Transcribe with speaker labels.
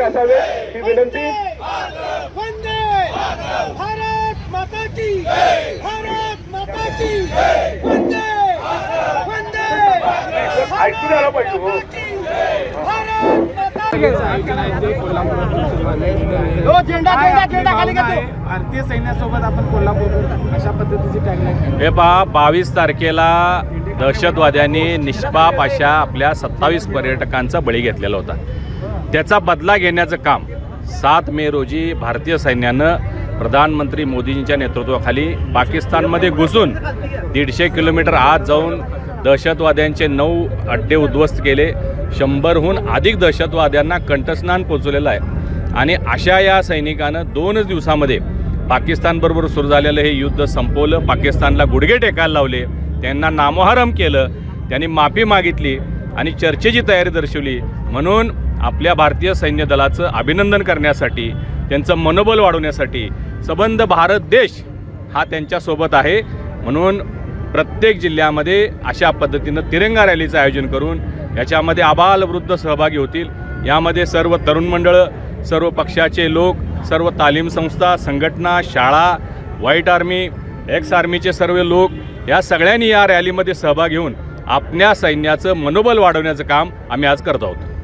Speaker 1: असावे ही विनंती।
Speaker 2: वंदे भारत माता की, भारत माता की, वंदे वंदे
Speaker 1: ऐकून आलं पाहिजे हो।
Speaker 2: भारत माता की।
Speaker 3: भारतीय सैन्यासोबत आपण कोल्हापूर अशा पद्धतीची टॅगलाईन।
Speaker 4: हे पहा, 22 तारखेला दहशतवाद्यांनी निष्पाप अशा आपल्या 27 पर्यटकांचा बळी घेतलेला होता। त्याचा बदला घेण्याचं काम 7 मे रोजी भारतीय सैन्यानं प्रधानमंत्री मोदींच्या नेतृत्वाखाली पाकिस्तानमध्ये घुसून 150 किलोमीटर आत जाऊन दहशतवाद्यांचे 9 अड्डे उद्ध्वस्त केले। 100हून अधिक दहशतवाद्यांना कंठस्नान पोचवलेलं आहे। आणि अशा या सैनिकानं 2 दिवसामध्ये पाकिस्तानबरोबर सुरू झालेलं हे युद्ध संपवलं। पाकिस्तानला गुडघे टेकायला लावले, त्यांना नामोहरम केलं, त्यांनी माफी मागितली आणि चर्चेची तयारी दर्शवली। म्हणून आपल्या भारतीय सैन्य दलाचं अभिनंदन करण्यासाठी, त्यांचं मनोबल वाढवण्यासाठी सबंध भारत देश हा त्यांच्यासोबत आहे। म्हणून प्रत्येक जिल्ह्यामध्ये अशा पद्धतीनं तिरंगा रॅलीचं आयोजन करून याच्यामध्ये आबालवृद्ध सहभागी होतील। यामध्ये सर्व तरुण मंडळं, सर्व पक्षाचे लोक, सर्व तालीम संस्था, संघटना, शाळा, व्हाईट आर्मी, एक्स आर्मीचे सर्व लोक या सगळ्यांनी या रॅलीमध्ये सहभाग घेऊन आपल्या सैन्याचं मनोबल वाढवण्याचं काम आम्ही आज करत आहोत।